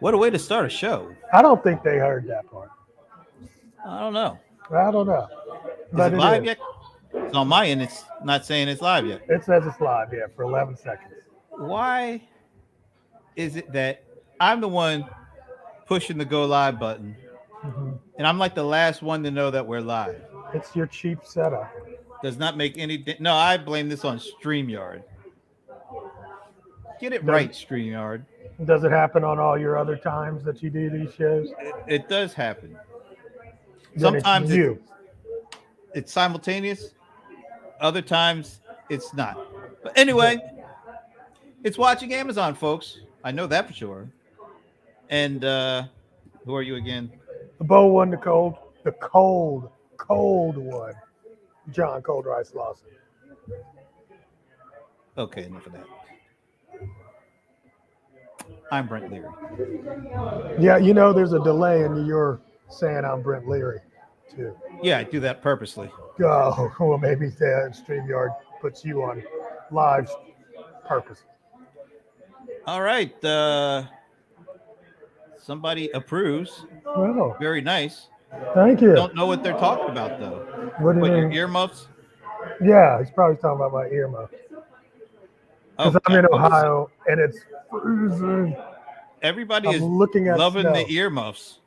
What a way to start a show. I don't think they heard that part. I don't know. I don't know, Is but it it live is. yet? It's on my end. It's not saying it's live yet. It says it's live, yeah, for 11 seconds. Why is it that I'm the one pushing the go live button Hmm. and I'm like the last one to know that we're live? It's your cheap setup. Does not make any. No, I blame this on StreamYard. Get it Does right, StreamYard. does it happen on all your other times that you do these shows? It does happen. Then it's Sometimes you. it's simultaneous. Other times it's not. But anyway, it's watching Amazon, folks. I know that for sure. And who are you again? The bow one, the cold one. John Cold Rice Lawson. Okay, enough of that. I'm Brent Leary. Yeah, there's a delay in your saying I'm Brent Leary, too. Yeah, I do that purposely. Oh, well, maybe the StreamYard puts you on live purpose. All right. Somebody approves. Well, Very nice. thank you. Don't know what they're talking about though. What do you What, your mean? earmuffs? Yeah, he's probably talking about my earmuffs. Oh, Because I'm in what was it? Ohio and it's freezing. Everybody I'm is looking at loving snow. the earmuffs.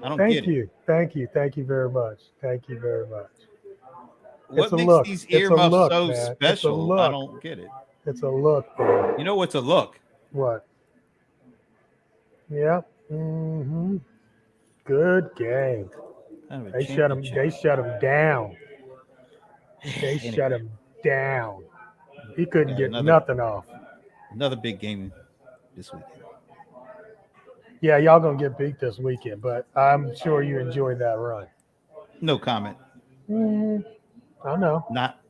I don't Thank get it. you. Thank you. Thank you very much. Thank you very much. What It's a makes look. these It's a earmuffs look, so man. It's a special? I look. don't get it. It's a look, man. You know what's a look? What? Yeah. Mm-hmm. Good game. Kind of a They shut him. championship. They shut him down. They Anyway, shut him down. He couldn't got get another nothing off. big game this weekend. Yeah, y'all gonna get beat this weekend, but I'm sure you enjoyed that run. No comment. Mm, I know. Not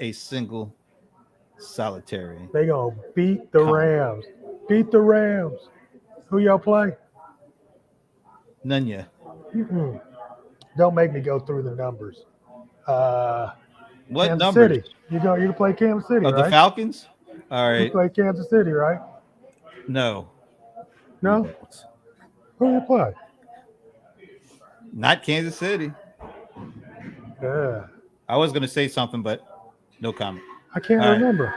a single solitary They gonna beat the comment. Rams. Beat the Rams. Who y'all play? None yet. Mm-mm. Don't make me go through the numbers. What Kansas numbers? City. You play Kansas City, Of the right? Falcons? All You right. play Kansas City, right? No. We No? don't. Who you play? Not Kansas City. Yeah. I was going to say something, but no comment. I can't All right. remember.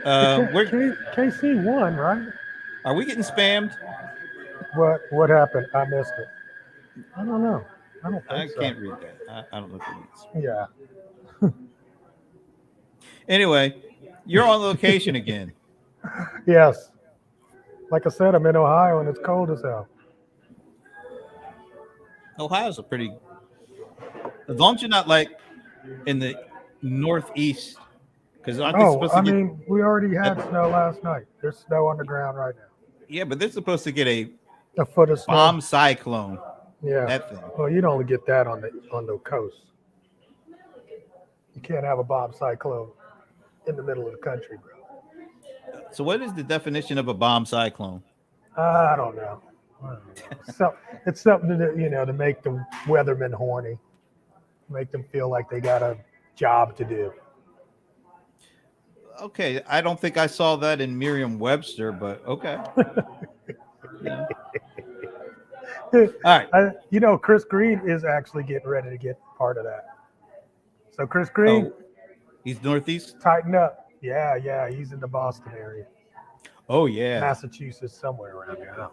KC won, right? Are we getting spammed? What happened? I missed it. I don't know. I don't I think so. can't read that. I don't know what it means. Yeah. Anyway, you're on location again. Yes. Like I said, I'm in Ohio and it's cold as hell. Ohio's a pretty. As long as you're not like in the northeast, because aren't they Oh, supposed to I get? mean, we already had snow last night. There's snow on the ground right now. Yeah, but they're supposed to get a A foot of snow. bomb cyclone. Yeah. That thing. Well, you'd only get that on the coast. You can't have a bomb cyclone in the middle of the country, bro. So, what is the definition of a bomb cyclone? I don't know. So it's something to make the weathermen horny, make them feel like they got a job to do. Okay, I don't think I saw that in Merriam-Webster, but okay. Yeah. All right. Chris Green is actually getting ready to get part of that. So Chris Green, Oh, he's northeast. tighten up. Yeah, he's in the Boston area, Oh yeah. Massachusetts, somewhere around there.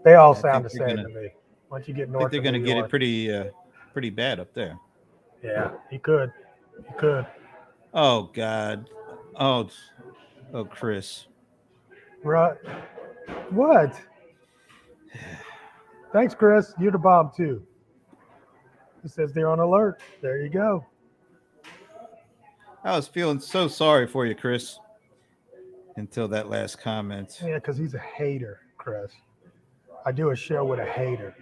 They all I sound the think they're same gonna- to me. Once you get I think north they're of going to New get York, it pretty bad up there. yeah, he could. Oh God. Oh, Chris. Right? What? Thanks, Chris. You're the bomb too. It says they're on alert. There you go. I was feeling so sorry for you, Chris, until that last comment. Yeah, because he's a hater, Chris. I do a show with a hater.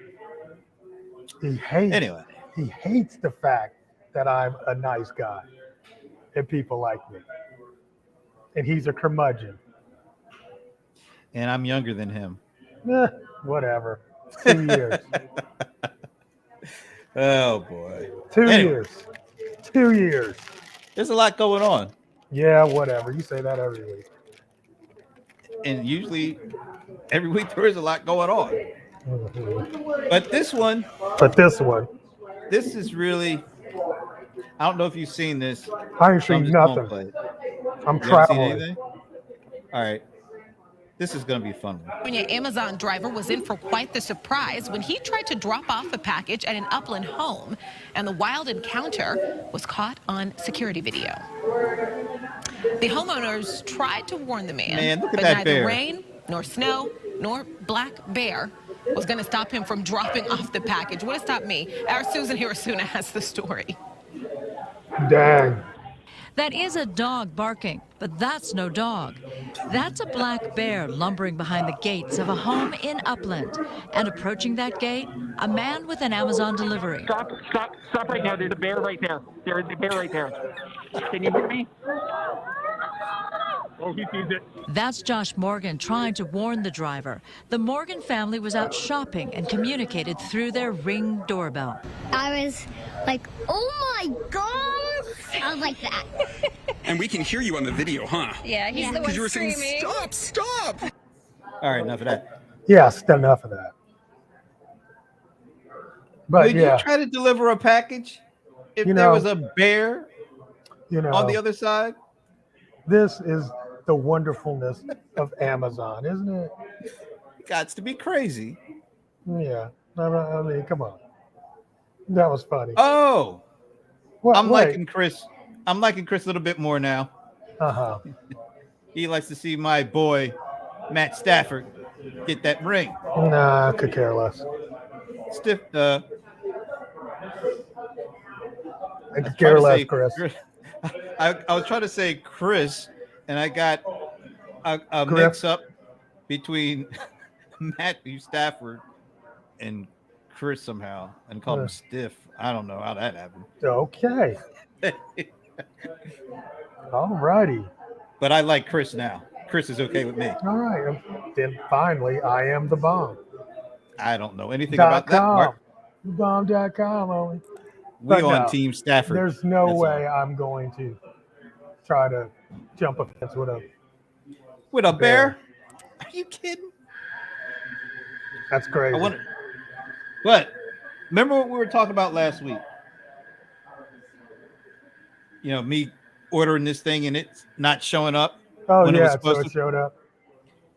He hates. Anyway, He hates the fact that I'm a nice guy and people like me. And he's a curmudgeon. and I'm younger than him. Whatever. 2 years. Oh boy. 2 Anyway. years. 2 years. There's a lot going on. Yeah, whatever. You say that every week. and usually every week there is a lot going on. Mhm. But this one, But this one, this is really. I don't know if you've seen this, I ain't so I'm seen just gonna nothing. play it. I'm You haven't seen traveling. anything? All right, this is gonna be a fun one. California Amazon driver was in for quite the surprise when he tried to drop off a package at an upland home, and the wild encounter was caught on security video. The homeowners tried to warn the man, Man, look at but that neither bear. rain, nor snow, nor black bear was going to stop him from dropping off the package. Would have stopped me. Our Susan Hirasuna has the story. Dang. That is a dog barking, but that's no dog. That's a black bear lumbering behind the gates of a home in Upland. And approaching that gate, a man with an Amazon delivery. Stop right now. There's a bear right there. There's a bear right there. Can you hear me? Oh, he sees it. That's Josh Morgan trying to warn the driver. The Morgan family was out shopping and communicated through their Ring doorbell. I was like, oh my God. I was like that. And we can hear you on the video, huh? Yeah, he's the one Because you were saying, screaming. stop! All right, enough of that. Yes, enough of that. But Would yeah, you try to deliver a package if You there know- was a bear you know, on the other side? this is the wonderfulness of Amazon, isn't it? Gots to be crazy. Yeah. I mean, come on. That was funny. Oh, What, I'm wait. liking Chris. I'm liking Chris a little bit more now. Uh-huh. He likes to see my boy Matt Stafford get that ring. Nah, I could care less. Stiff. I I could was care trying to less, say Chris. I was trying to say Chris, and I got a Griff. mix up between Matthew Stafford and Chris somehow, and called him Stiff. I don't know how that happened. Okay. All righty. But I like Chris now. Chris is okay with me. All right. Then finally, I am the bomb. I don't know anything about that part. Bomb.com only. We But on no, Team Stafford. There's no That's way I'm going to try to jump a fence with a bear. Are you kidding? That's crazy. I wonder. But remember what we were talking about last week? You know, me ordering this thing and it's not showing up. Oh, when it was yeah, so supposed it to. showed up.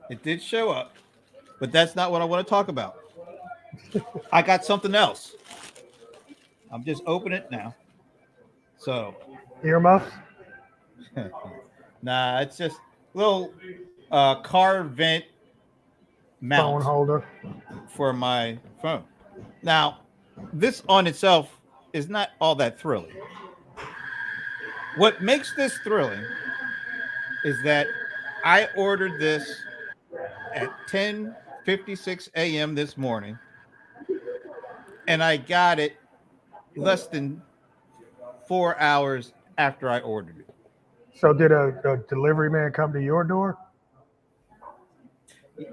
It did show up, but that's not what I want to talk about. I got something else. I'm just opening it now. So, Earmuffs? nah, it's just little car vent Phone mount holder. for my phone. Now, this on itself is not all that thrilling. What makes this thrilling is that I ordered this at 10:56 a.m. this morning, and I got it less than 4 hours after I ordered it. So did a delivery man come to your door?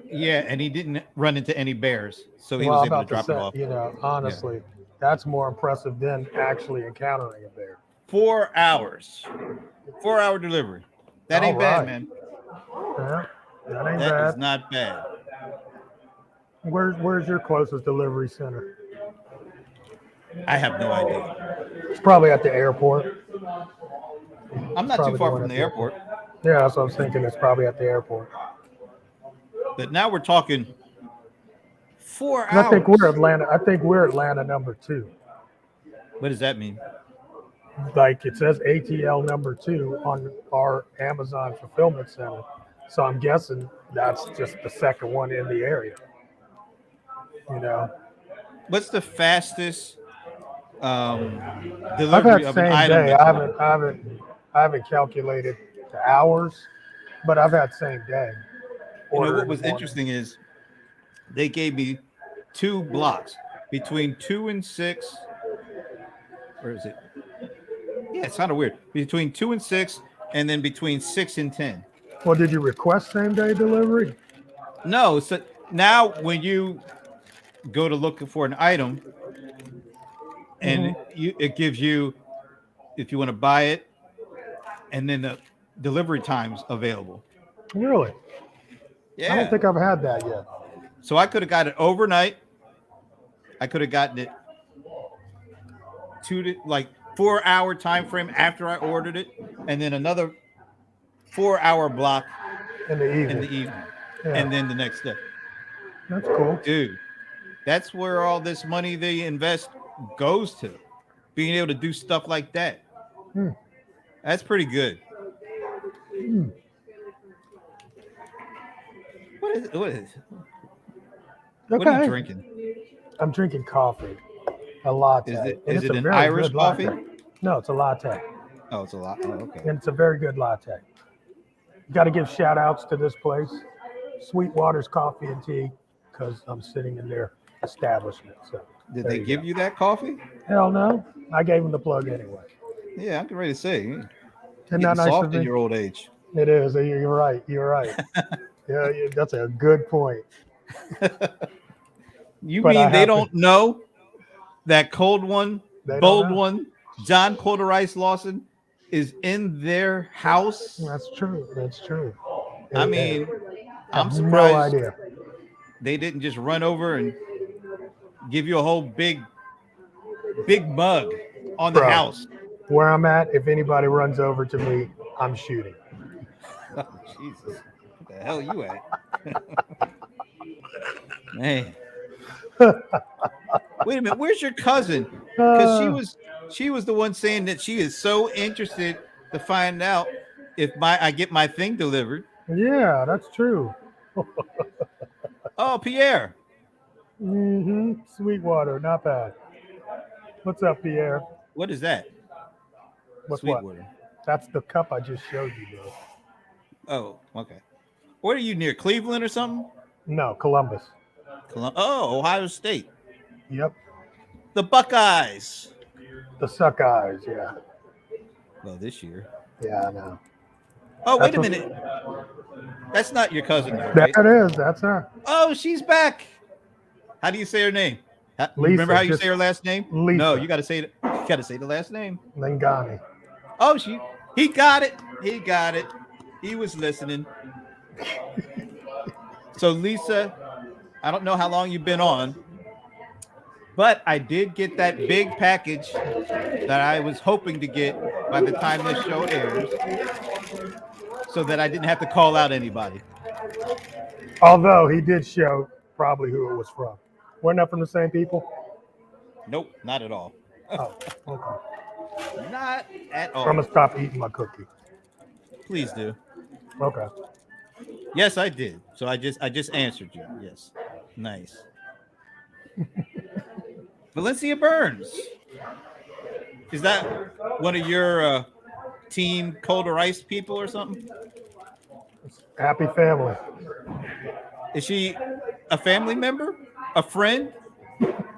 Yeah, and he didn't run into any bears, so he Well, was I'm able to about drop it say, off. you know, honestly, that's more impressive than actually encountering a bear. 4 hours, 4-hour delivery. That ain't All bad, right. man. Yeah, that ain't That is bad. not bad. Where's your closest delivery center? I have no idea. It's probably at the airport. I'm not Probably too far the one from at the the- airport, Yeah, that's what I was thinking. It's probably at the airport. but now we're talking 4 And hours. I think we're Atlanta. I think we're Atlanta number 2. What does that mean? Like it says ATL number 2 on our Amazon fulfillment center. So I'm guessing that's just the second one in the area. You know, What's the fastest I've delivery had of an same item? day. I haven't calculated the hours, but I've had same day. You Order know in what the was morning. interesting is they gave me 2 blocks between 2 and 6. Where is it? Yeah, it's kind of weird. Between 2 and 6, and then between 6 and 10. Well, did you request same day delivery? No, so now when you go to look for an item, and it gives you if you want to buy it, and then the delivery times available. Really? Yeah. I don't think I've had that yet. So I could have got it overnight. I could have gotten it 4-hour time frame after I ordered it, and then another 4-hour block In the evening. in the evening, Yeah. and then the next day. That's cool. Dude, that's where all this money they invest goes to, being able to do stuff like that. That's pretty good. What is Okay. What are you drinking? I'm drinking coffee, a latte. Is it And it's a an very Irish good coffee? latte. No, it's a latte, Oh, it's a lot. Oh, okay. and it's a very good latte. Got to give shout outs to this place, Sweetwater's Coffee and Tea, because I'm sitting in their establishment. So Did there they you give go. you that coffee? Hell no, I gave them the plug anyway. Yeah, I'm getting ready to say. Isn't Getting that nice soft of in me? your old age. It is. You're right. You're right. Yeah, that's a good point. You But I mean they have to- don't know that cold one, They don't bold know. one, John Cold Rice Lawson is in their house? That's true. That's true. I mean, I I'm have surprised no idea. they didn't just run over and give you a whole big mug on the Bro. house. Where I'm at, if anybody runs over to me, I'm shooting. Oh, Jesus. What the hell you at? Man. Wait a minute, where's your cousin? Because she was the one saying that she is so interested to find out if I get my thing delivered. Yeah, that's true. Oh, Pierre. Sweetwater, not bad. What's up, Pierre? What is that? What's what? Sweetwater. That's the cup I just showed you, bro. Oh, okay. What are you near, Cleveland or something? No, Columbus. Oh, Ohio State. Yep. The Buckeyes. The Suck Eyes, yeah. Well, this year. Yeah, I know. Oh, wait That's a what- minute. That's not your cousin, though, right? That is, that's her. Oh, she's back. How do you say her name? Lisa, Remember how you just say her last name? Lisa. No, you got to say it. You got to say the last name. Lingani. Oh, he got it. He got it. He was listening. So, Lisa, I don't know how long you've been on, but I did get that big package that I was hoping to get by the time this show airs, so that I didn't have to call out anybody. Although he did show probably who it was from. We're not from the same people? Nope, not at all. Oh, okay. Not at I'm going all. to stop eating my cookie. Please do. Okay. Yes, I did. So I just answered you. Yes. Nice. Valencia Burns. Is that one of your team Cold or Ice people or something? Happy family. Is she a family member? A friend?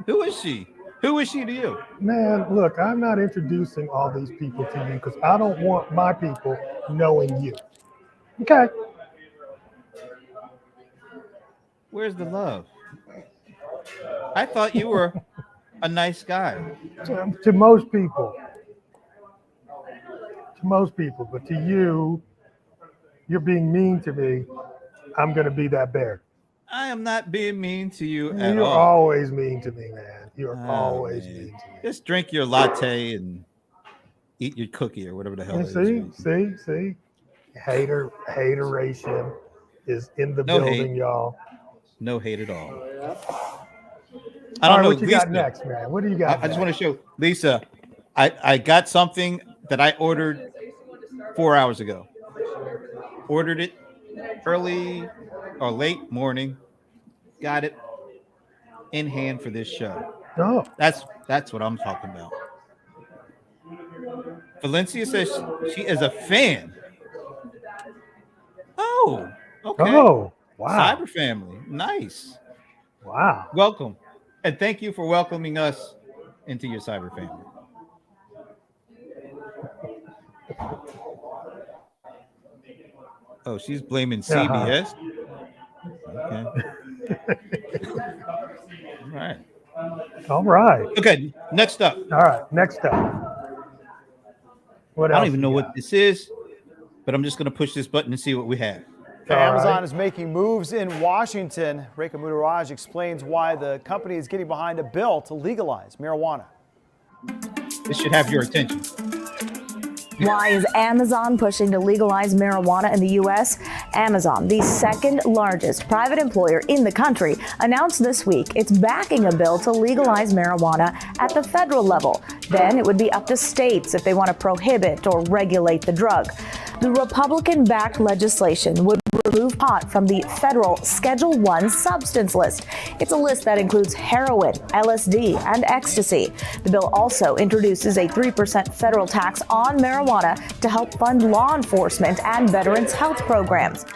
Who is she? Who is she to you? Man, look, I'm not introducing all these people to you because I don't want my people knowing you. Okay. Where's the love? I thought you were a nice guy. To most people. To most people. But to you, you're being mean to me. I'm going to be that bear. I am not being mean to you at You're all. always mean to me, man. You're Oh, always man. mean to me. Just drink your latte and eat your cookie or whatever the hell it is. See? Hateration is in the No building, hate. y'all. No hate at all. I All don't right, know. what you got Lisa, next, man? What do you got? I just want to show Lisa. I got something that I ordered 4 hours ago. Ordered it early or late morning. Got it in hand for this show. Oh, That's what I'm talking about. Valencia says she is a fan. Oh, okay. oh, wow, Cyber family. Nice. wow. Welcome. And thank you for welcoming us into your cyber family. Oh, she's blaming CBS. Okay. All right. All right, Okay, next up. all right. Next up, what I else? don't even know you what got? this is, but I'm just going to push this button and see what we have. Amazon is making moves in Washington. Rekha Mudaraj explains why the company is getting behind a bill to legalize marijuana. This should have your attention. Why is Amazon pushing to legalize marijuana in the U.S.? Amazon, the second largest private employer in the country, announced this week it's backing a bill to legalize marijuana at the federal level. Then it would be up to states if they want to prohibit or regulate the drug. The Republican-backed legislation would remove pot from the federal Schedule 1 substance list. It's a list that includes heroin, LSD, and ecstasy. The bill also introduces a 3% federal tax on marijuana to help fund law enforcement and veterans' health programs.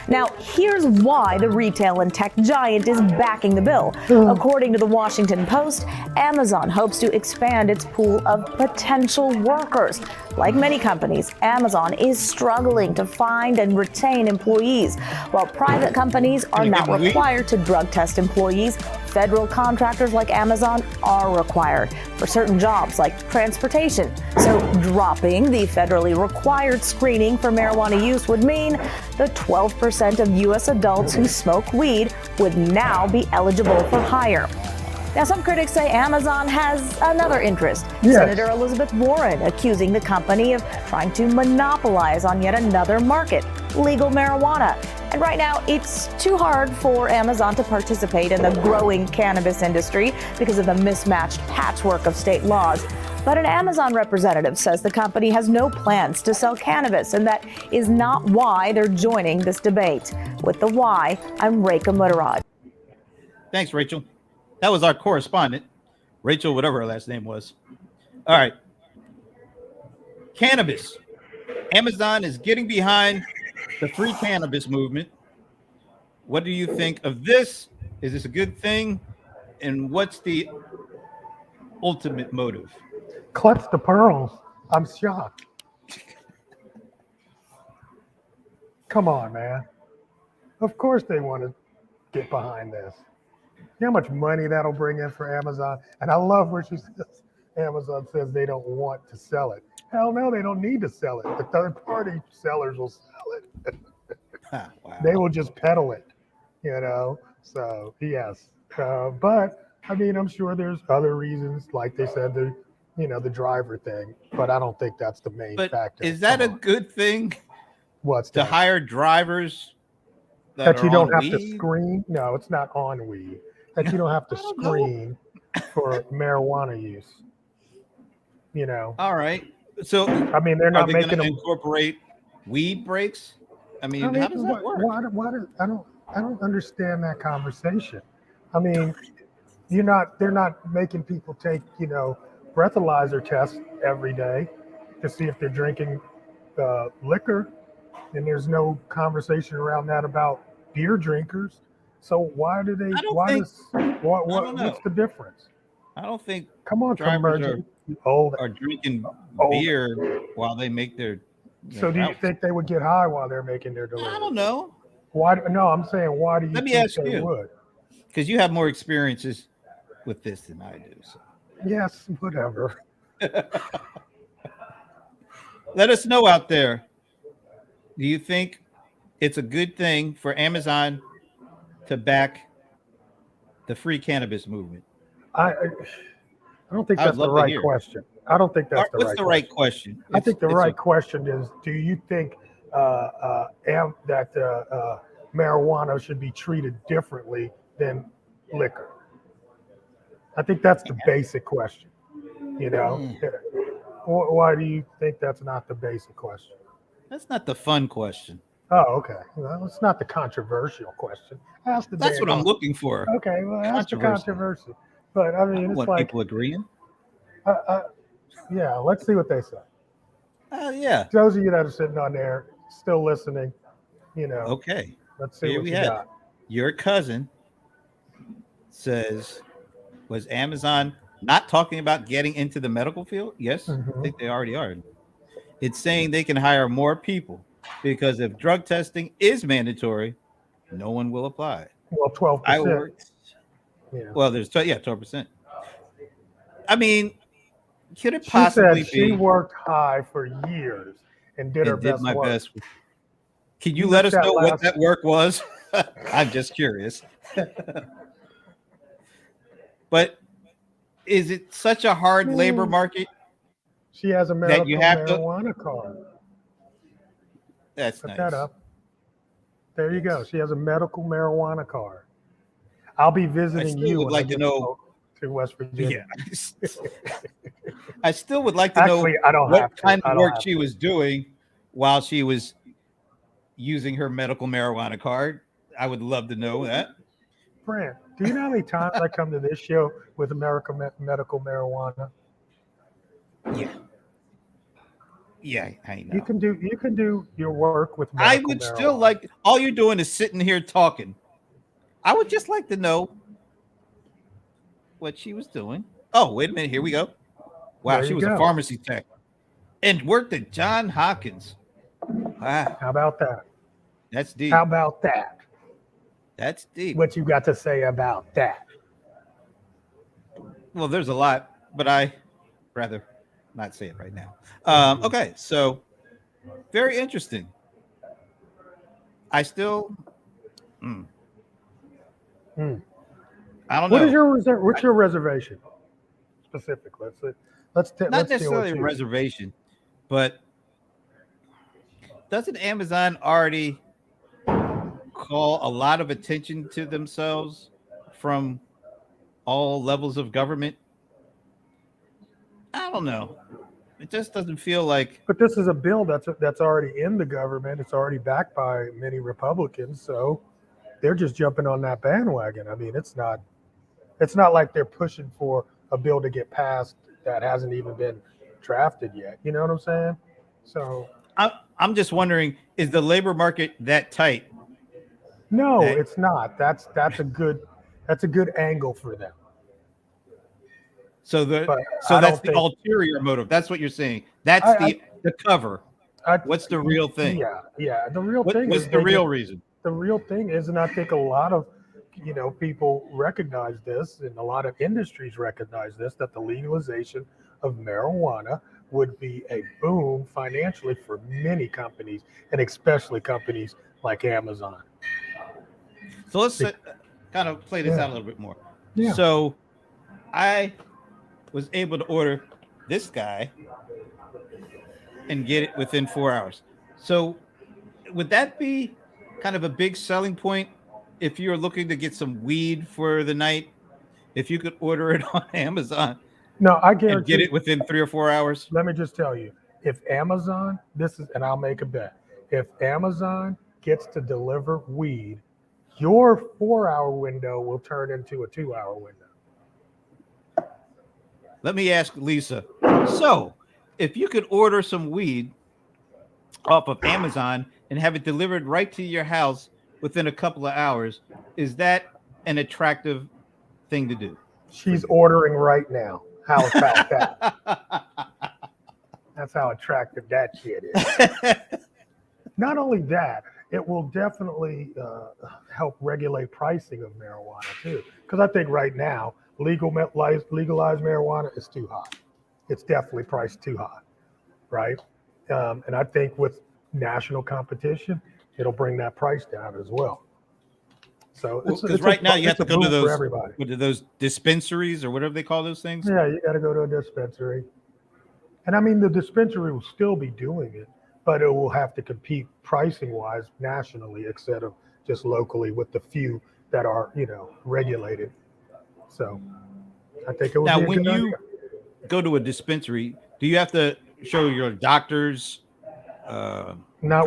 Now, here's why the retail and tech giant is backing the bill. According to the Washington Post, Amazon hopes to expand its pool of potential workers. Like many companies, Amazon is struggling to find and retain employees. While private companies are not required to drug test employees, federal contractors like Amazon are required for certain jobs like transportation. So dropping the federally required screening for marijuana use would mean the 12% of U.S. adults who smoke weed would now be eligible for hire. Now, some critics say Amazon has another interest. Yes. Senator Elizabeth Warren accusing the company of trying to monopolize on yet another market, legal marijuana. And right now, it's too hard for Amazon to participate in the growing cannabis industry because of the mismatched patchwork of state laws. But an Amazon representative says the company has no plans to sell cannabis, and that is not why they're joining this debate. With the why, I'm Rekha Mudaraj. Thanks, Rachel. That was our correspondent, Rachel, whatever her last name was. All right. Cannabis. Amazon is getting behind the free cannabis movement. What do you think of this? Is this a good thing? And what's the ultimate motive? Clutch the pearls. I'm shocked. Come on, man. Of course they want to get behind this. You know how much money that'll bring in for Amazon? And I love where she says, Amazon says they don't want to sell it. Hell no, they don't need to sell it. The third-party sellers will sell it. Wow. They will just peddle it, you know? So, yes. But, I mean, I'm sure there's other reasons, like they said, the driver thing. But I don't think that's the main factor. Is that a good thing? What's to that? hire drivers that you don't have to screen? No, it's not on weed. That you don't have to screen for marijuana use. You know. All right. So I mean, they're not making them incorporate weed breaks. I mean, how does that work? I don't understand that conversation. I mean, they're not making people take, breathalyzer tests every day to see if they're drinking liquor, and there's no conversation around that about beer drinkers. So why do they? What's the difference? I don't think. Come on, drivers are drinking beer while they make their. So do you think they would get high while they're making their delivery? I don't know. Why? No, I'm saying why do you? Let me think ask they you. Would? Because you have more experiences with this than I do. So. Yes, whatever. Let us know out there. Do you think it's a good thing for Amazon to back the free cannabis movement? I don't think that's the right question. I don't think that's the right question. What's the right question? I think the right question is, do you think that marijuana should be treated differently than liquor? I think that's the basic question. Why do you think that's not the basic question? That's not the fun question. Oh, okay. Well, it's not the controversial question. That's what I'm looking for. Okay, well, that's the controversy. But I mean, it's like people agreeing. Yeah, let's see what they say. Yeah. Those of you that are sitting on there still listening, Okay. Let's see Here what we you have. got. Your cousin says, was Amazon not talking about getting into the medical field? Yes, I think they already are. It's saying they can hire more people because if drug testing is mandatory, no one will apply. Well, 12%. Well, there's 12%. I mean, could it possibly be? She worked high for years and did her best work. Can you You let missed us that know what last- that work was? I'm just curious. But is it such a hard labor market She has a that you medical have to? marijuana card. That's Put nice. that up. There you go. She has a medical marijuana card. I'll be visiting still you would when like I to get know- to West Virginia. Yeah. I still would like to Actually, know I don't what have to. kind I of don't work have she to. was doing while she was using her medical marijuana card. I would love to know that. Brent, do you know how many times I come to this show with American medical marijuana? Yeah. Yeah, I know. You can do your work with I medical would marijuana. still like all you're doing is sitting here talking. I would just like to know what she was doing. Oh, wait a minute. Here we go. Wow, There she you was a go. pharmacy tech and worked at John Hopkins. Wow, How about that? that's deep. How about that? That's deep. What you got to say about that? Well, there's a lot, but I rather not say it right now. Okay, so very interesting. I still, Hmm. I don't What know. is your what's your reservation specific? Not Let's deal necessarily with a you. reservation, but doesn't Amazon already call a lot of attention to themselves from all levels of government? I don't know. It just doesn't feel like. But this is a bill that's already in the government. It's already backed by many Republicans, so they're just jumping on that bandwagon. I mean, it's not like they're pushing for a bill to get passed that hasn't even been drafted yet. You know what I'm saying? So I'm just wondering, is the labor market that tight? no, That- it's not. That's a good angle for them. So But so I that's don't the think- ulterior motive. That's what you're saying. That's the cover. What's the real thing? Yeah. The real thing What's is the real reason? the real thing is, and I think a lot of people recognize this, and a lot of industries recognize this, that the legalization of marijuana would be a boom financially for many companies, and especially companies like Amazon. So let's kind of play this out a little bit more. Yeah. So I was able to order this guy and get it within 4 hours. So would that be kind of a big selling point if you're looking to get some weed for the night? If you could order it on Amazon No, I and guarantee. get it within 3 or 4 hours? Let me just tell you, if Amazon, and I'll make a bet, if Amazon gets to deliver weed, your 4-hour window will turn into a 2-hour window. Let me ask Lisa. So, if you could order some weed off of Amazon and have it delivered right to your house within a couple of hours, is that an attractive thing to do? She's ordering right now. How about that? That's how attractive that shit is. Not only that, it will definitely help regulate pricing of marijuana too. Because I think right now, legalized marijuana is too high. It's definitely priced too high, right? And I think with national competition, it'll bring that price down as well. So Because right now you have to go to for everybody. those dispensaries or whatever they call those things. Yeah, you got to go to a dispensary. And I mean, the dispensary will still be doing it, but it will have to compete pricing wise nationally instead of just locally with the few that are, regulated. So I think it would Now, be a when good you idea. go to a dispensary, do you have to show your doctor's Not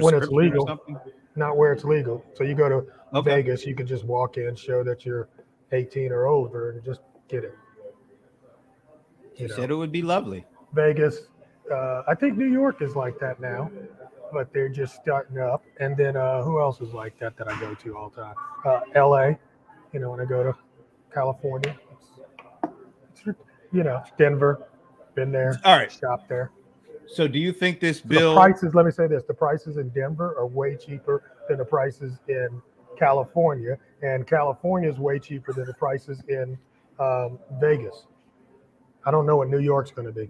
when it's prescription or legal. something? Not where it's legal. So you go to Okay. Vegas, you can just walk in, show that you're 18 or older, and just get it. You said it would be lovely. Vegas, I think New York is like that now, but they're just starting up. And then who else is like that I go to all the time? LA, when I go to California, it's Denver, been there, All right. shopped there. So, do you think this The bill? prices, let me say this, the prices in Denver are way cheaper than the prices in California, and California is way cheaper than the prices in Vegas. I don't know what New York's going to be.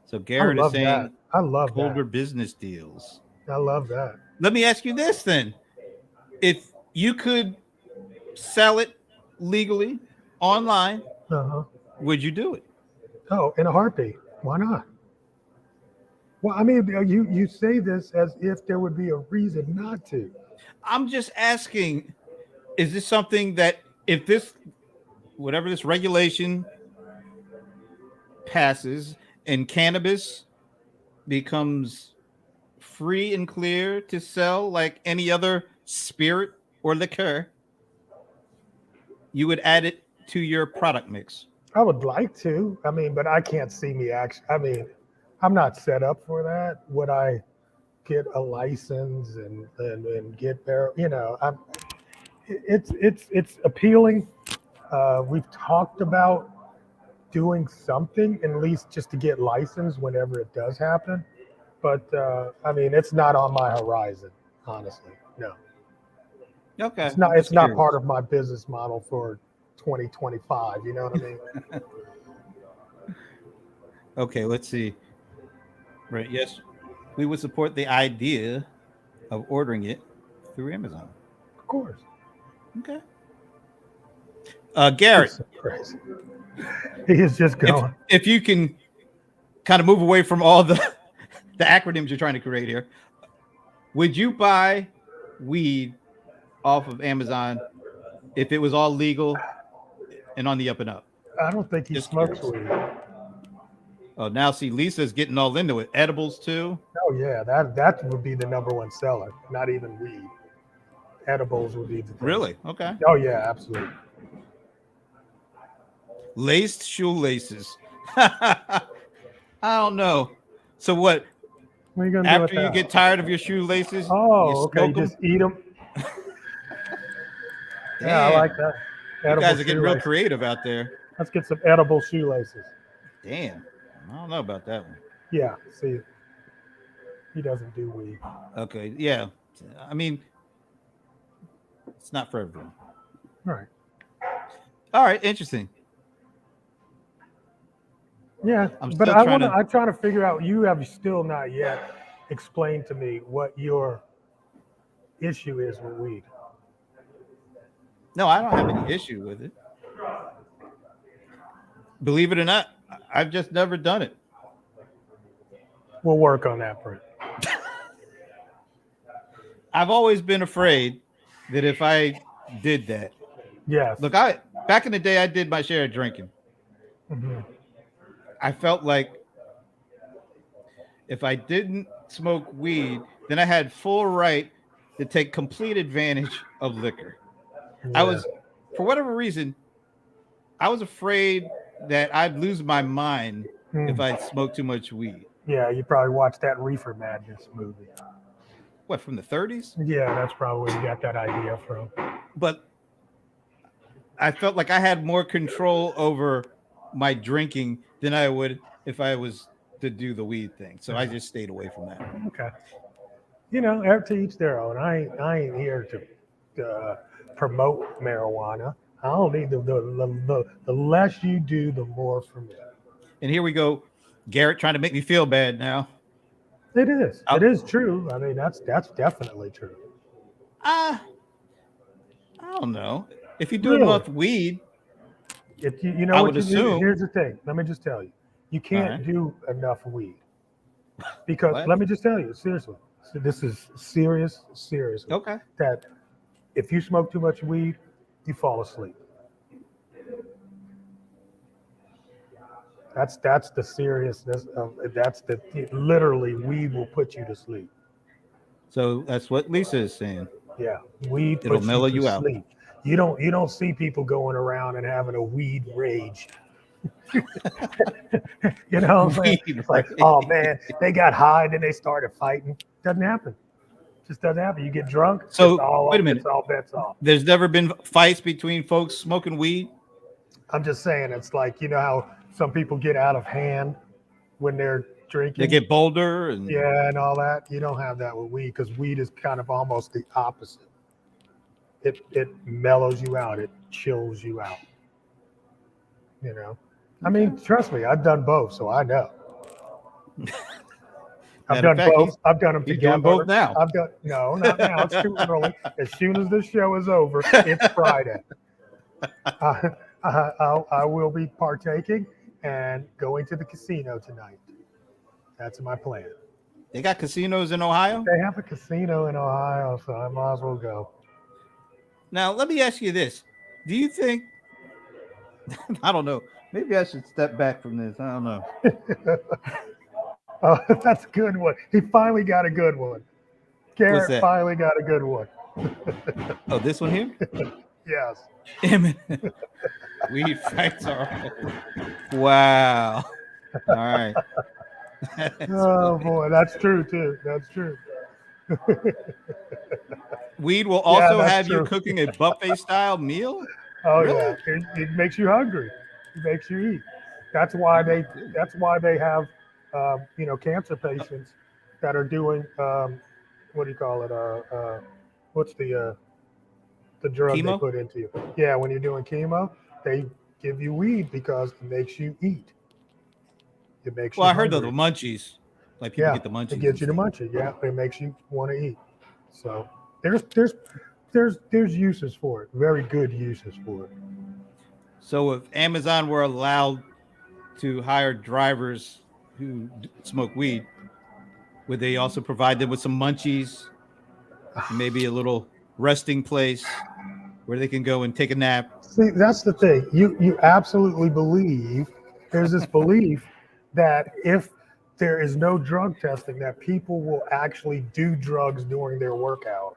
So Garrett is saying I love colder that. business deals. I love that. Let me ask you this then: if you could sell it legally online, Uh-huh. would you do it? Oh, in a heartbeat. Why not? Well, I mean, you say this as if there would be a reason not to. I'm just asking: is this something that if this whatever this regulation passes and cannabis becomes free and clear to sell like any other spirit or liquor, you would add it to your product mix? I would like to. I mean, but I can't see me actually. I mean, I'm not set up for that. Would I get a license and get there? You know, it's appealing. We've talked about doing something, at least just to get licensed whenever it does happen. But I mean, it's not on my horizon, honestly. No, Okay. it's not. I'm It's just not curious. part of my business model for 2025. You know what I mean? Okay, let's see. Right. Yes, we would support the idea of ordering it through Amazon. Of course. Okay. He's Garrett, so crazy. He is just if going. if you can kind of move away from all the the acronyms you're trying to create here, would you buy weed off of Amazon if it was all legal and on the up and up? I don't think he Just smokes curious. weed. Oh, now see, Lisa's getting all into it. Edibles too. Oh yeah, that would be the number one seller. Not even weed. Edibles would be the thing. Really? Okay. Oh yeah, absolutely. Laced shoelaces. I don't know. So what? What are you gonna do with After you that? get tired of your shoelaces, Oh, you okay. You smoke 'em? just eat them. Yeah, I like Damn. that. You Edible guys are getting real shoelaces. creative out there. Let's get some edible shoelaces. Damn. I don't know about that one. Yeah. See, he doesn't do weed. Okay. Yeah. I mean, it's not for everyone. All right. All right. Interesting. Yeah, I'm but still I trying want to. to. I'm trying to figure out. You have still not yet explained to me what your issue is with weed. No, I don't have any issue with it. Believe it or not, I've just never done it. We'll work on that, Brent. I've always been afraid that if I did that, Yes. look, I back in the day, I did my share of drinking. Mhm. I felt like if I didn't smoke weed, then I had full right to take complete advantage of liquor. I was, for whatever reason, I was afraid that I'd lose my mind if I smoked too much weed. Yeah, you probably watched that Reefer Madness movie. What, from the 30s? Yeah, that's probably where you got that idea from. But I felt like I had more control over my drinking than I would if I was to do the weed thing. So I just stayed away from that. Okay. You know, to each their own. I ain't here to promote marijuana. I don't need the less you do, the more for me. And here we go, Garrett trying to make me feel bad now. It is. It is true. I mean, that's definitely true. I don't know. If you do Really? enough weed, If you know I what would you do, assume. here's the thing. Let me just tell you. You can't Alright. do enough weed. Because What? let me just tell you, seriously. So this is serious. Okay. That if you smoke too much weed, you fall asleep. That's the seriousness of that's the literally weed will put you to sleep. So that's what Lisa is saying. Yeah, weed It'll puts mellow you you to out. sleep. You don't see people going around and having a weed rage. You know what I'm saying? Weed It's like, rage. oh man, they got high, then they started fighting. Doesn't happen. Just doesn't happen. You get drunk. So, it's all, wait a minute. It's all bets off. There's never been fights between folks smoking weed? I'm just saying, it's like, you know how some people get out of hand when they're drinking. They get bolder and Yeah, and all that. You don't have that with weed because weed is kind of almost the opposite. It mellows you out. It chills you out. You know, I mean, trust me, I've done both, so I know. I've Matter of done fact, both. I've done them he's together. doing both now. I've done no, not now. It's too early. As soon as this show is over, it's Friday. I will be partaking and going to the casino tonight. That's my plan. They got casinos in Ohio? They have a casino in Ohio, so I might as well go. Now, let me ask you this. Do you think, I don't know, maybe I should step back from this. I don't know. Oh, that's a good one. He finally got a good one. Garrett that? finally got a good one. Oh, this one here? Yes. Weed fights are over. Wow. All right. Oh, boy. That's true, too. That's true. Weed will also have true. you cooking a buffet style meal? Oh, Really? yeah. It makes you hungry. It makes you eat. That's why they have cancer patients that are doing what do you call it? What's the drug Chemo? they put into you? Yeah, when you're doing chemo, they give you weed because it makes you eat. It makes you Well, I heard of hungry. the munchies. Like people Yeah, get the munchies. it gets you the and munchies. Yeah, it makes you want to eat. So there's uses for it. Very good uses for it. So if Amazon were allowed to hire drivers who smoke weed, would they also provide them with some munchies, maybe a little resting place where they can go and take a nap? See, that's the thing. You absolutely believe there's this belief that if there is no drug testing, that people will actually do drugs during their work hours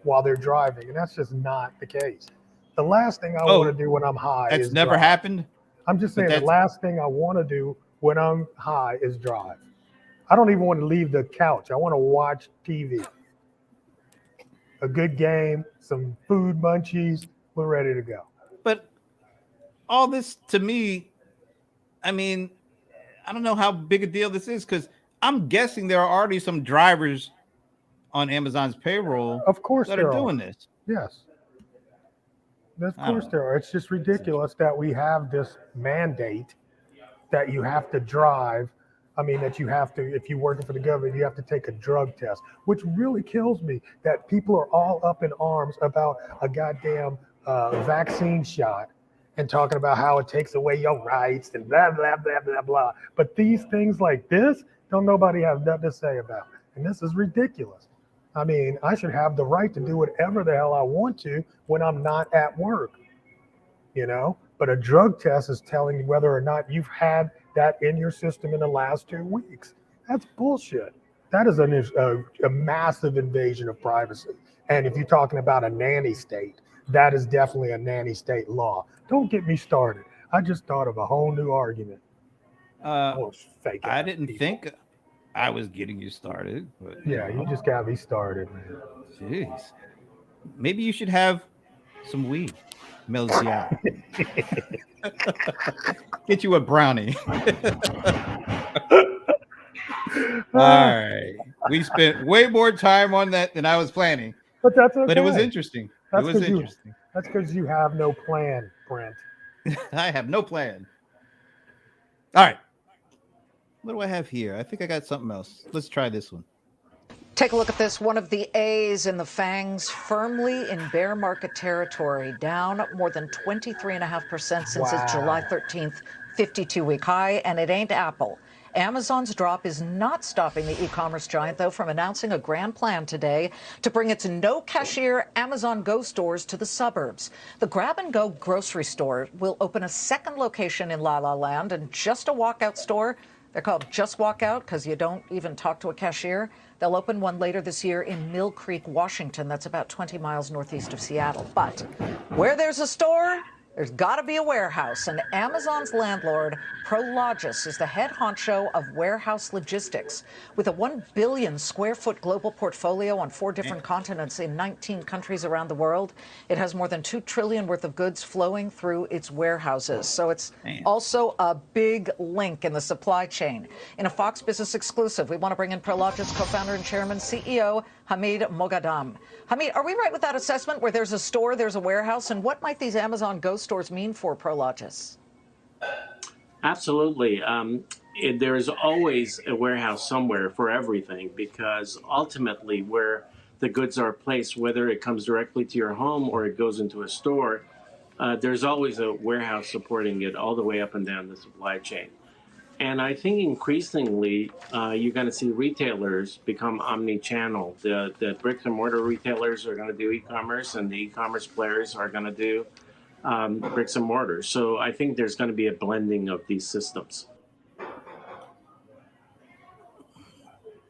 while they're driving, and that's just not the case. The last thing I want to do when I'm high That's is never drive. happened. I'm just saying the last thing I want to do when I'm high is drive. I don't even want to leave the couch. I want to watch TV. A good game, some food munchies, we're ready to go. But all this to me, I mean, I don't know how big a deal this is because I'm guessing there are already some drivers on Amazon's payroll Of course that there are doing this. Yes. Of course there are. It's just ridiculous that we have this mandate that you have to drive. I mean, that you have to, if you're working for the government, you have to take a drug test, which really kills me that people are all up in arms about a goddamn vaccine shot and talking about how it takes away your rights and blah, blah, blah, blah, blah. But these things like this, don't nobody have nothing to say about. And this is ridiculous. I mean, I should have the right to do whatever the hell I want to when I'm not at work, But a drug test is telling you whether or not you've had that in your system in the last 2 weeks. That's bullshit. That is a massive invasion of privacy. And if you're talking about a nanny state, that is definitely a nanny state law. Don't get me started. I just thought of a whole new argument. I didn't think I was getting you started. But, yeah, you just got me started, man. Jeez. Maybe you should have some weed. Melts you out. Get you a brownie. All right. We spent way more time on that than I was planning. But that's okay. But it was interesting. That's because you have no plan, Brent. I have no plan. All right. What do I have here? I think I got something else. Let's try this one. Take a look at this. One of the A's in the FANGs firmly in bear market territory, down more than 23.5% since its July 13th 52-week high, and it ain't Apple. Amazon's drop is not stopping the e-commerce giant, though, from announcing a grand plan today to bring its no-cashier Amazon Go stores to the suburbs. The grab-and-go grocery store will open a second location in La La Land and just a walkout store. They're called Just Walkout because you don't even talk to a cashier. They'll open one later this year in Mill Creek, Washington. That's about 20 miles northeast of Seattle. But where there's a store, there's got to be a warehouse, and Amazon's landlord, Prologis, is the head honcho of warehouse logistics. With a 1 billion square foot global portfolio on 4 different continents in 19 countries around the world, it has more than $2 trillion worth of goods flowing through its warehouses. So it's also a big link in the supply chain. In a Fox Business exclusive, we want to bring in Prologis co-founder and chairman, CEO Hamid Moghadam. Hamid, are we right with that assessment? Where there's a store, there's a warehouse, and what might these Amazon Go stores mean for Prologis? Absolutely. There's always a warehouse somewhere for everything because ultimately, where the goods are placed, whether it comes directly to your home or it goes into a store, there's always a warehouse supporting it all the way up and down the supply chain. And I think increasingly, you're going to see retailers become omni-channel. The bricks and mortar retailers are going to do e-commerce, and the e-commerce players are going to do bricks and mortar. So I think there's going to be a blending of these systems.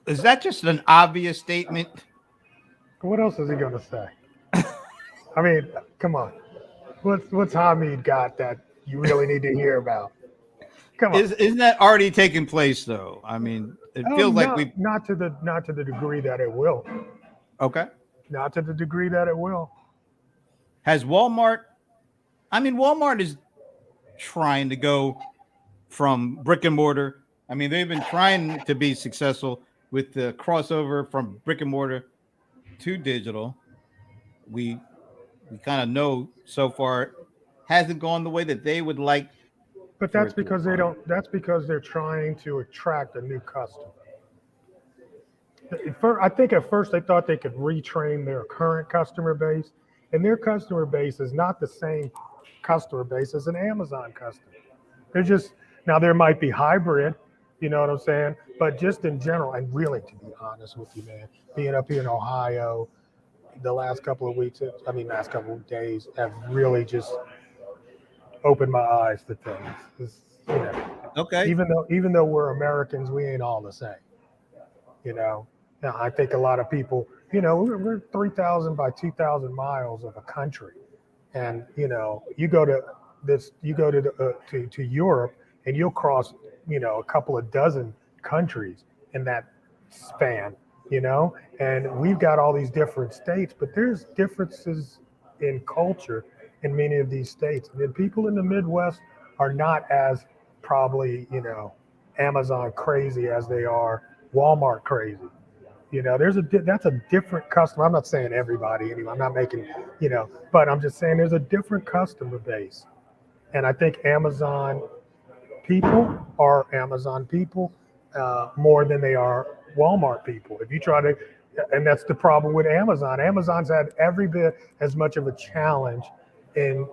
Is that just an obvious statement? What else is he gonna say? I mean, come on. What's Hamid got that you really need to hear about? Come on. Isn't that already taking place though? I mean, it feels like we not to the degree that it will. okay. Not to the degree that it will. Has Walmart? I mean, Walmart is trying to go from brick and mortar. I mean, they've been trying to be successful with the crossover from brick and mortar to digital. We kind of know so far hasn't gone the way that they would like. But that's because they don't. That's because they're trying to attract a new customer. I think at first they thought they could retrain their current customer base, and their customer base is not the same customer base as an Amazon customer. They're just now there might be hybrid, you know what I'm saying? But just in general, and really to be honest with you, man, being up here in Ohio, the last couple of weeks, last couple of days have really just opened my eyes to things. You know, Okay. Even though we're Americans, we ain't all the same. You know, now I think a lot of people, you know, we're 3,000 by 2,000 miles of a country, and you know, you go to Europe, and you'll cross, you know, a couple of dozen countries in that span, you know, and we've got all these different states, but there's differences in culture in many of these states. And then people in the Midwest are not as probably, you know, Amazon crazy as they are Walmart crazy. You know, that's a different customer. I'm not saying everybody anyway. I'm not making, you know, but I'm just saying there's a different customer base. And I think Amazon people are Amazon people more than they are Walmart people. If you try to, and that's the problem with Amazon. Amazon's had every bit as much of a challenge in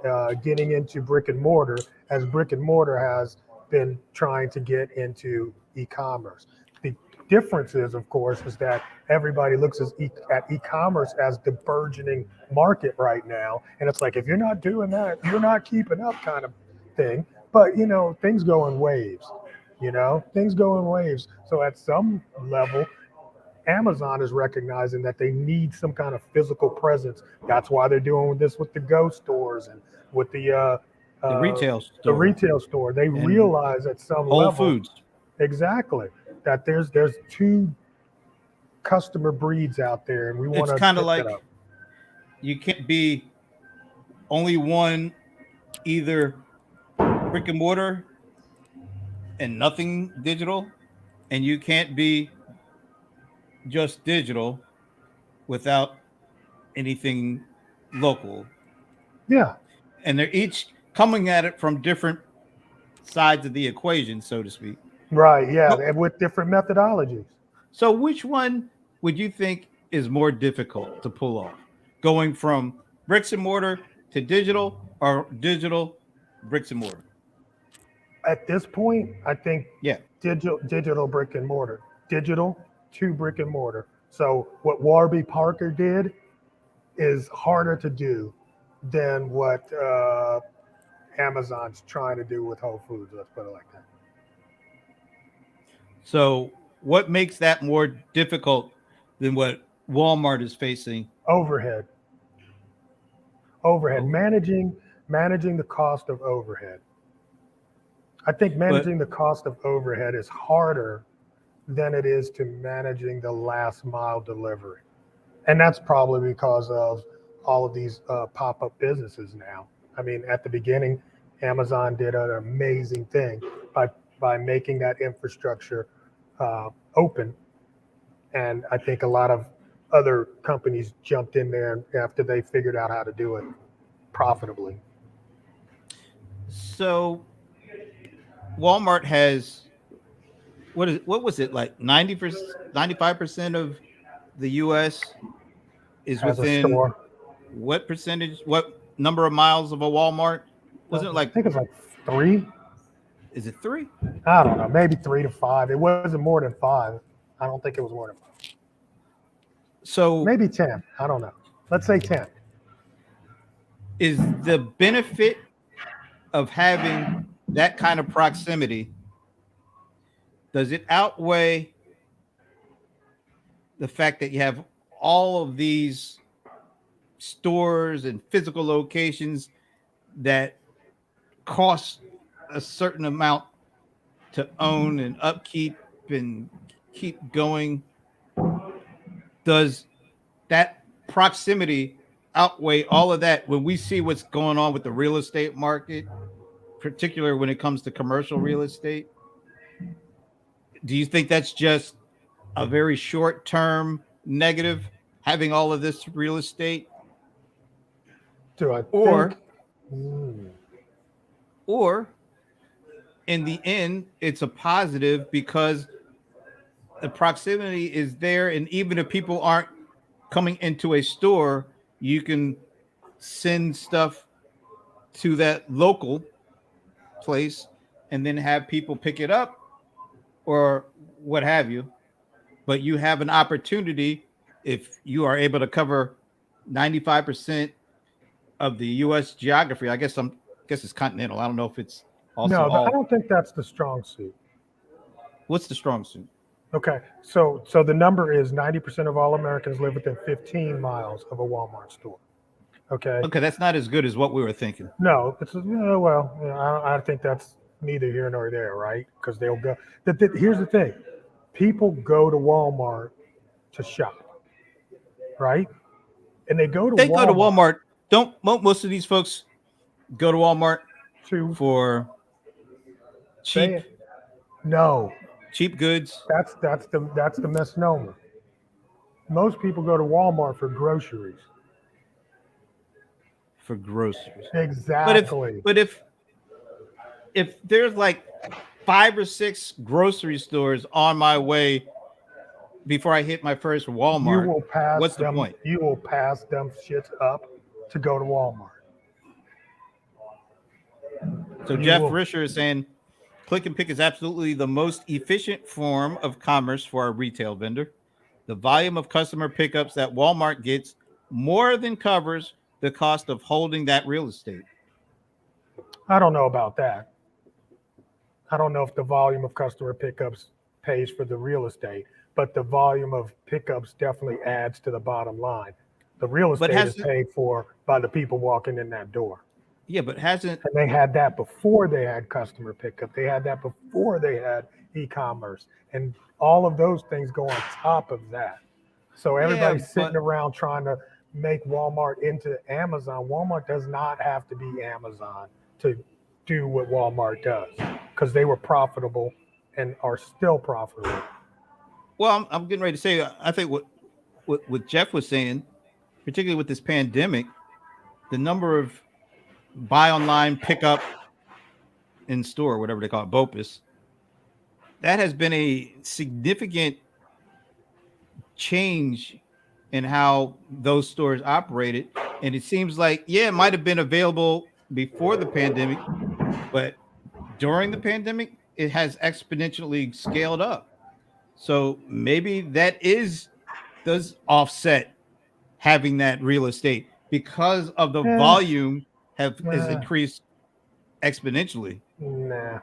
getting into brick and mortar as brick and mortar has been trying to get into e-commerce. The difference is, of course, is that everybody looks at e-commerce as the burgeoning market right now. And it's like, if you're not doing that, you're not keeping up kind of thing. But, you know, things go in waves, you know, things go in waves. So at some level, Amazon is recognizing that they need some kind of physical presence. That's why they're doing this with the Go stores and with the retail store. The retail store. They realize at some Whole level, Foods. Exactly, that there's two customer breeds out there, and we want to. It's kind of like you can't be only one, either brick and mortar and nothing digital, and you can't be just digital without anything local. Yeah. And they're each coming at it from different sides of the equation, so to speak. Right. Yeah. And with different methodologies. So which one would you think is more difficult to pull off? Going from bricks and mortar to digital, or digital bricks and mortar? At this point, I think digital brick and mortar. Digital to brick and mortar. So what Warby Parker did is harder to do than what Amazon's trying to do with Whole Foods. Let's put it like that. So what makes that more difficult than what Walmart is facing? Overhead. Managing the cost of overhead. I think managing the cost of overhead is harder than it is to managing the last mile delivery. And that's probably because of all of these pop-up businesses now. I mean, at the beginning, Amazon did an amazing thing by making that infrastructure open. And I think a lot of other companies jumped in there after they figured out how to do it profitably. So Walmart has what was it like 90%, 95% of the US is Has a within store. what percentage, what number of miles of a Walmart? Wasn't it I like, think it's like 3. is it 3? I don't know, maybe 3 to 5. It wasn't more than 5. I don't think it was more than 5. So Maybe 10. I don't know. Let's say 10. is the benefit of having that kind of proximity, does it outweigh the fact that you have all of these stores and physical locations that cost a certain amount to own and upkeep and keep going? Does that proximity outweigh all of that when we see what's going on with the real estate market, particularly when it comes to commercial real estate? Do you think that's just a very short term negative, having all of this real estate? Do I Or, think? Hmm. or in the end, it's a positive because the proximity is there. And even if people aren't coming into a store, you can send stuff to that local place and then have people pick it up or what have you. But you have an opportunity if you are able to cover 95% of the US geography. I guess it's continental. I don't know if it's also No, I all. don't think that's the strong suit. What's the strong suit? Okay, so the number is 90% of all Americans live within 15 miles of a Walmart store. Okay, Okay, that's not as good as what we were thinking. no, it's well, I think that's neither here nor there, right? Because they'll go. Here's the thing: people go to Walmart to shop, right? And they go to They go to Walmart Walmart. Don't most of these folks go to Walmart to for cheap say, no, cheap goods that's the misnomer. Most people go to Walmart for groceries. for groceries. But if Exactly. but if there's like 5 or 6 grocery stores on my way before I hit my first You Walmart, will pass what's the them. point? You will pass them shits up to go to Walmart. So You Jeff will. Risher is saying click and pick is absolutely the most efficient form of commerce for a retail vendor. The volume of customer pickups that Walmart gets more than covers the cost of holding that real estate. I don't know about that. I don't know if the volume of customer pickups pays for the real estate, but the volume of pickups definitely adds to the bottom line. The real But estate is hasn't paid for by the people walking in that door. yeah, but hasn't And they had that before they had customer pickup. They had that before they had e-commerce. And all of those things go on top of that. So yeah, everybody's sitting but around trying to make Walmart into Amazon. Walmart does not have to be Amazon to do what Walmart does because they were profitable and are still profitable. well, I'm getting ready to say I think what Jeff was saying, particularly with this pandemic, the number of buy online, pick up in store, whatever they call it, BOPIS, that has been a significant change in how those stores operated. And it seems like, yeah, it might have been available before the pandemic, but during the pandemic, it has exponentially scaled up. So maybe that does offset having that real estate because of the Eh, volume have is eh, increased exponentially. nah,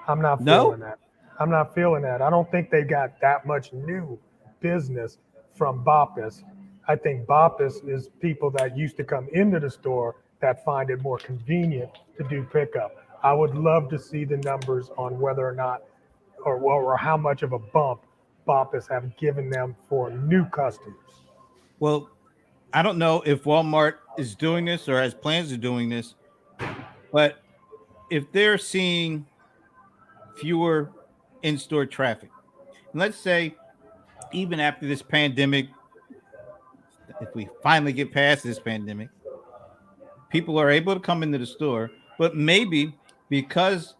I'm not No? feeling that. I'm not feeling that. I don't think they got that much new business from Bopis. I think Bopis is people that used to come into the store that find it more convenient to do pickup. I would love to see the numbers on whether or not or how much of a bump Bopis have given them for new customers. Well, I don't know if Walmart is doing this or has plans of doing this, but if they're seeing fewer in-store traffic, and let's say even after this pandemic, if we finally get past this pandemic, people are able to come into the store, but maybe because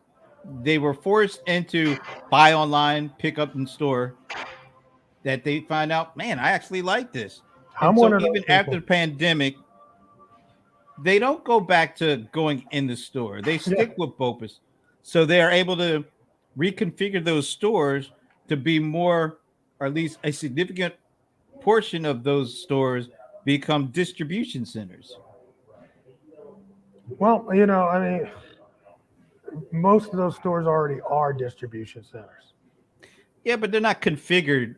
they were forced into buy online, pick up in store, that they find out, man, I actually like this. I'm And one so of those even people. after the pandemic, they don't go back to going in the store. They Yeah. stick with BOPUS. So they are able to reconfigure those stores to be more, or at least a significant portion of those stores become distribution centers. Well, I mean, most of those stores already are distribution centers. Yeah, but they're not configured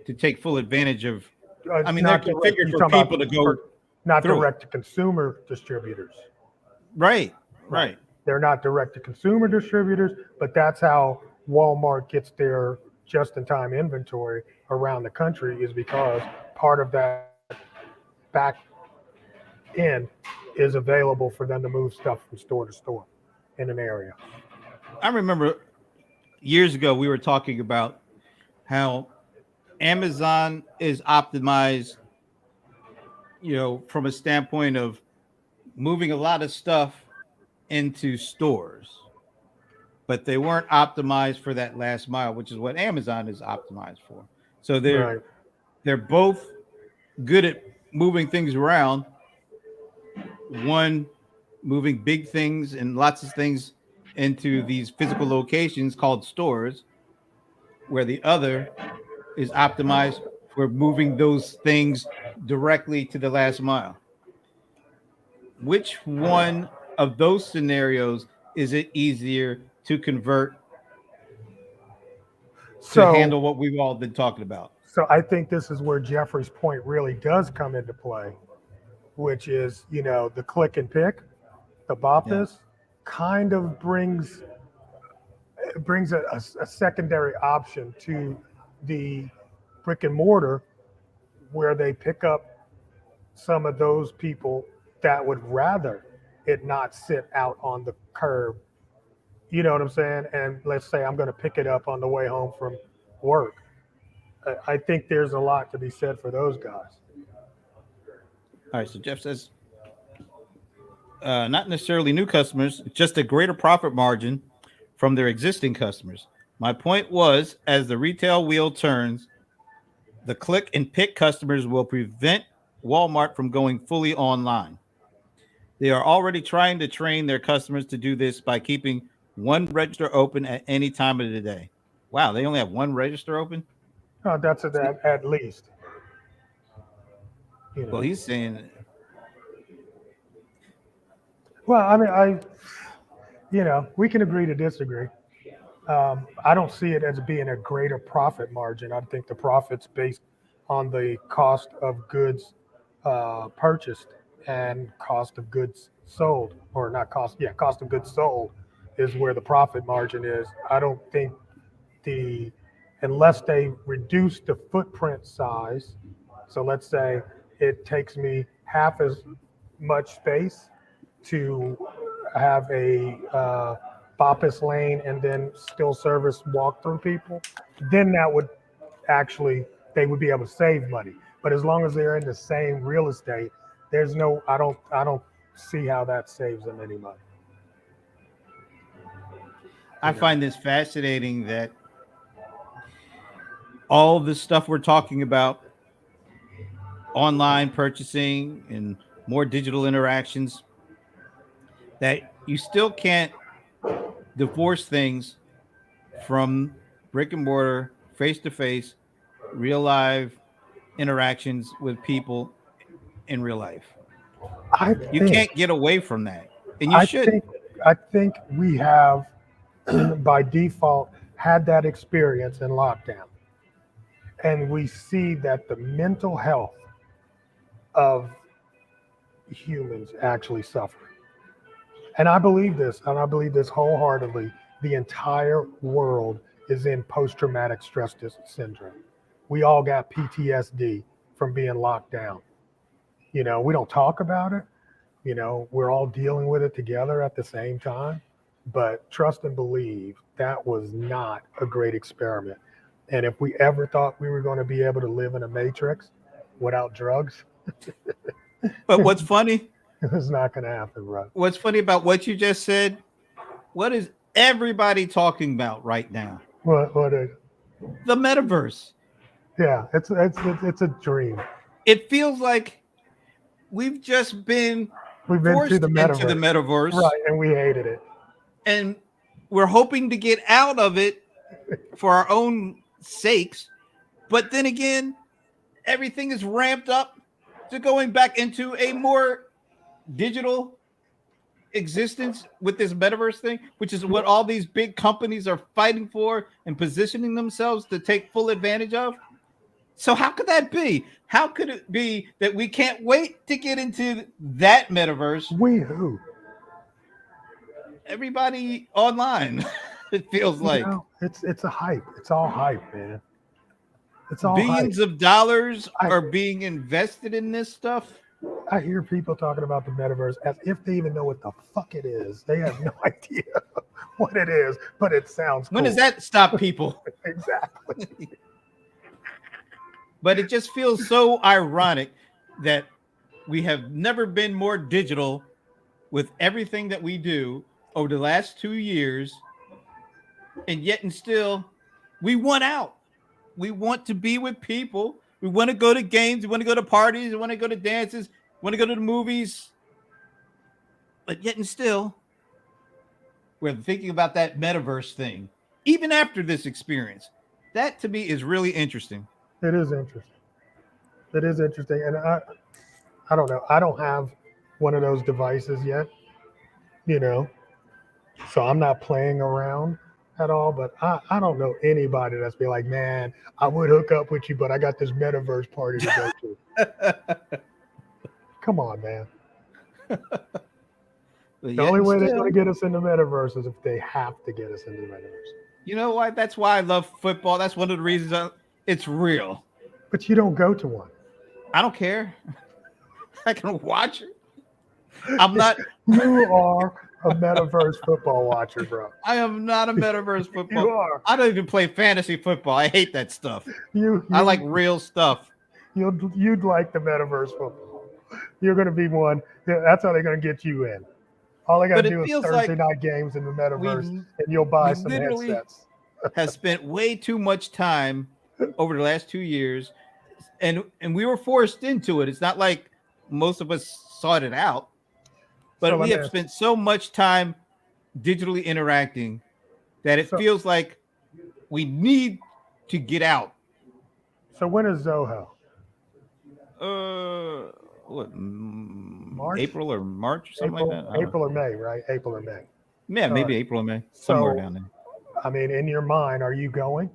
to take full advantage of. I mean, they're Not direct. configured You're for talking people about to go not through it. direct to consumer distributors. Right, Right. right. They're not direct to consumer distributors, but that's how Walmart gets their just in time inventory around the country, is because part of that back end is available for them to move stuff from store to store in an area. I remember years ago we were talking about how Amazon is optimized, from a standpoint of moving a lot of stuff into stores, but they weren't optimized for that last mile, which is what Amazon is optimized for. So they're Right. they're both good at moving things around. One moving big things and lots of things into these physical locations called stores, where the other is optimized for moving those things directly to the last mile. Which one of those scenarios is it easier to convert to So handle what we've all been talking about? so I think this is where Jeffrey's point really does come into play, which is, the click and pick, the Yeah. BOPIS kind of brings a secondary option to the brick and mortar, where they pick up some of those people that would rather it not sit out on the curb. You know what I'm saying? And let's say I'm going to pick it up on the way home from work. I think there's a lot to be said for those guys. All right. So Jeff says, not necessarily new customers, just a greater profit margin from their existing customers. My point was, as the retail wheel turns, the click and pick customers will prevent Walmart from going fully online. They are already trying to train their customers to do this by keeping one register open at any time of the day. Wow, they only have one register open? That's at least. Well, he's saying, Well, I mean, we can agree to disagree. I don't see it as being a greater profit margin. I think the profit's based on the cost of goods purchased and cost of goods sold, or not cost, yeah, cost of goods sold is where the profit margin is. I don't think the, unless they reduce the footprint size. So let's say it takes me half as much space to have a BOPIS lane and then still service walk-through people, then that would actually, they would be able to save money. But as long as they're in the same real estate, there's no, I don't see how that saves them any money. I find this fascinating that all the stuff we're talking about, online purchasing and more digital interactions, that you still can't divorce things from brick and mortar, face to face, real live interactions with people in real life. I You think, can't get away from that, and you I shouldn't. think, I think we have by default had that experience in lockdown. And we see that the mental health of humans actually suffer. And I believe this wholeheartedly. The entire world is in post traumatic stress syndrome. We all got PTSD from being locked down. We don't talk about it. We're all dealing with it together at the same time. But trust and believe that was not a great experiment. And if we ever thought we were going to be able to live in a matrix without drugs, But what's funny? it's not going to happen, bro. What's funny about what you just said? What is everybody talking about right now? What is? The metaverse. Yeah, it's a dream. It feels like we've just been We've been forced through the into the metaverse, metaverse, right? And we hated it. and we're hoping to get out of it for our own sakes. But then again, everything is ramped up to going back into a more digital existence with this metaverse thing, which is what all these big companies are fighting for and positioning themselves to take full advantage of. So how could that be? How could it be that we can't wait to get into that metaverse? We who? Everybody online. It feels like It's a hype. It's all hype, man. It's all billions hype. of dollars are being invested in this stuff. I hear people talking about the metaverse as if they even know what the fuck it is. They have no idea what it is, but it sounds cool. When does that stop people? Exactly. But it just feels so ironic that we have never been more digital with everything that we do over the last 2 years, and yet and still we want out. We want to be with people. We want to go to games. We want to go to parties. We want to go to dances. We want to go to the movies. But yet and still, we're thinking about that metaverse thing, even after this experience. That to me is really interesting. It is interesting. It is interesting. And I don't know. I don't have one of those devices yet, so I'm not playing around at all. But I don't know anybody that's be like, man, I would hook up with you, but I got this metaverse party to go to. Come on, man. The only way they're going to get us in the metaverse is if they have to get us into the metaverse. You know why? That's why I love football. That's one of the reasons it's real. But you don't go to one. I don't care. I can watch it. I'm not. You are a metaverse football watcher, bro. I am not a metaverse football. You are. I don't even play fantasy football. I hate that stuff. I like real stuff. You'd like the metaverse football. You're going to be one. That's how they're going to get you in. All they got to do is Thursday night games in the metaverse, and you'll buy some headsets. Has spent way too much time over the last 2 years, and we were forced into it. It's not like most of us sought it out, but we have spent so much time digitally interacting that it feels like we need to get out. So when is Zoho? What, March? April or March or something like that? April or May, right? April or May. Yeah, maybe April or May, somewhere down there. I mean, in your mind, are you going?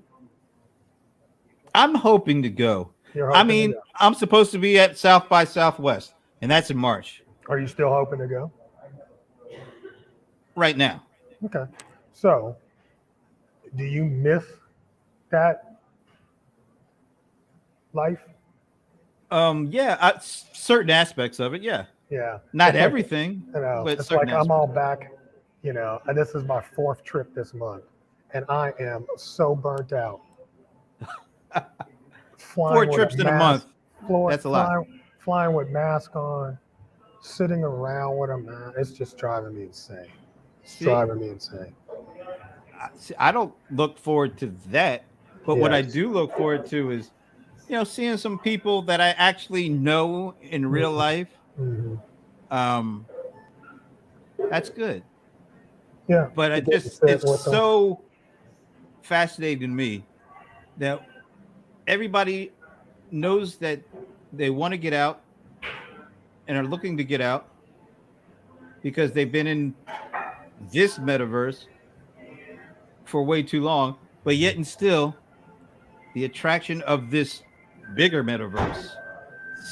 I'm hoping to go. I'm supposed to be at South by Southwest, and that's in March. Are you still hoping to go? Right now. Okay. So, do you miss that life? Yeah, certain aspects of it, yeah. Yeah. Not everything, but it's certain like I'm all back, and this is my 4th trip this month, and I am so burnt out. 4 trips in a month. That's a lot. Flying with mask on, sitting around with a mask. It's just driving me insane. I don't look forward to that, but what I do look forward to is, seeing some people that I actually know in real life. Mm-hmm. That's good. Yeah. But it's so fascinating to me that everybody knows that they want to get out and are looking to get out because they've been in this metaverse for way too long, but yet and still the attraction of this bigger metaverse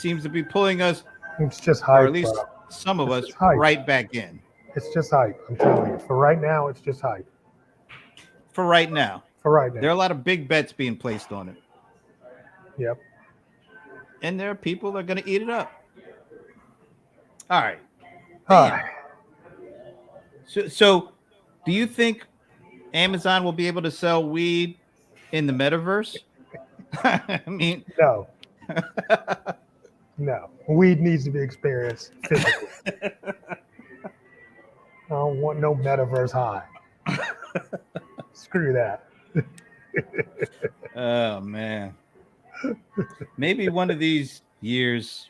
seems to be pulling us, it's just hype, or at least some of us, right back in. It's just hype. I'm telling you. For right now, it's just hype. For right now. There are a lot of big bets being placed on it. Yep. And there are people that are going to eat it up. All right. So do you think Amazon will be able to sell weed in the metaverse? I mean, no. No. Weed needs to be experienced physically. I don't want no metaverse high. Screw that. Oh man. Maybe one of these years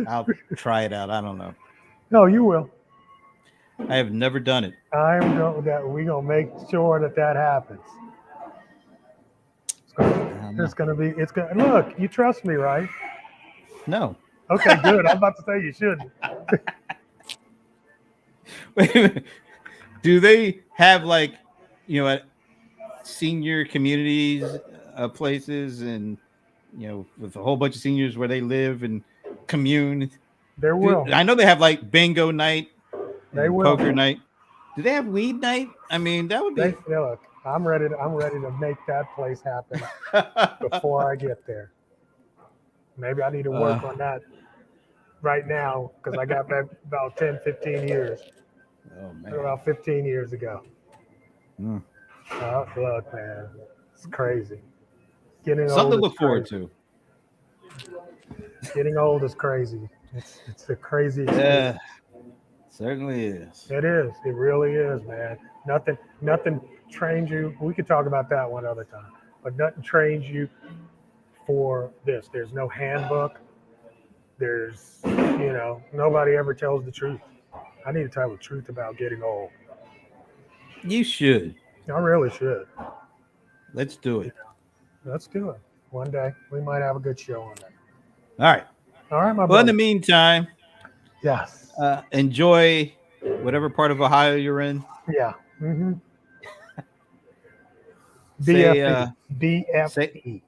I'll try it out. I don't know. No, you will. I have never done it. I'm going that we're gonna make sure that happens. It's gonna be. It's gonna look. You trust me, right? No. Okay, good. I'm about to say you shouldn't. Wait a minute. Do they have like, senior communities, places, and with a whole bunch of seniors where they live and commune? There will. I know they have like bingo night, They will. poker night. Do they have weed night? I mean, that would be. Look, I'm ready to make that place happen before I get there. Maybe I need to work on that right now because I got that about 10, 15 years. Oh man. About 15 years ago. Mm. Look, man, it's crazy. Getting Something old to look forward to. Getting old is crazy. It's a crazy Yeah, experience. certainly is. It is. It really is, man. Nothing trains you. We could talk about that one other time, but nothing trains you for this. There's no handbook. There's, nobody ever tells the truth. I need to tell the truth about getting old. You should. I really should. Let's do it. Let's do it. One day we might have a good show on that. All right. All right, my Well, in brother. the meantime, Yes. Enjoy whatever part of Ohio you're in. Yeah. Mm-hmm. Say, BFE.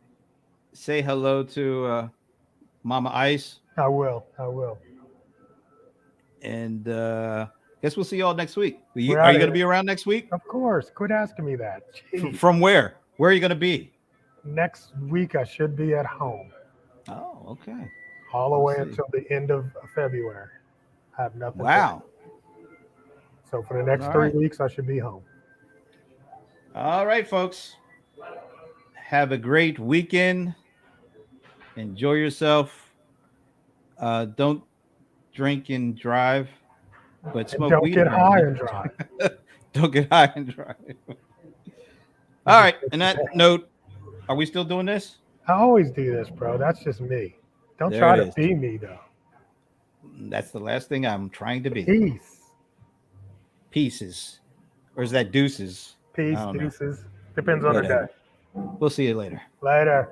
Say hello to Mama Ice. I will. And guess we'll see y'all next week. Are you We're going outta to here. be around next week? Of course. Quit asking me that. Jeez. From where? Where are you going to be? Next week I should be at home. Oh, okay. All the way until the end of February. I have nothing. Wow. So for the next All 3 right. weeks, I should be home. All right, folks. Have a great weekend. Enjoy yourself. Don't drink and drive, but smoke Don't weed. get around high you. and drive. Don't get high and drive. All right. And that note, are we still doing this? I always do this, bro. That's just me. Don't There try it to is. be me, though. That's the last thing I'm trying to be. Peace. Pieces. Or is that deuces? Peace, I don't know. deuces. Depends on the day. Whatever. We'll see you later. Later.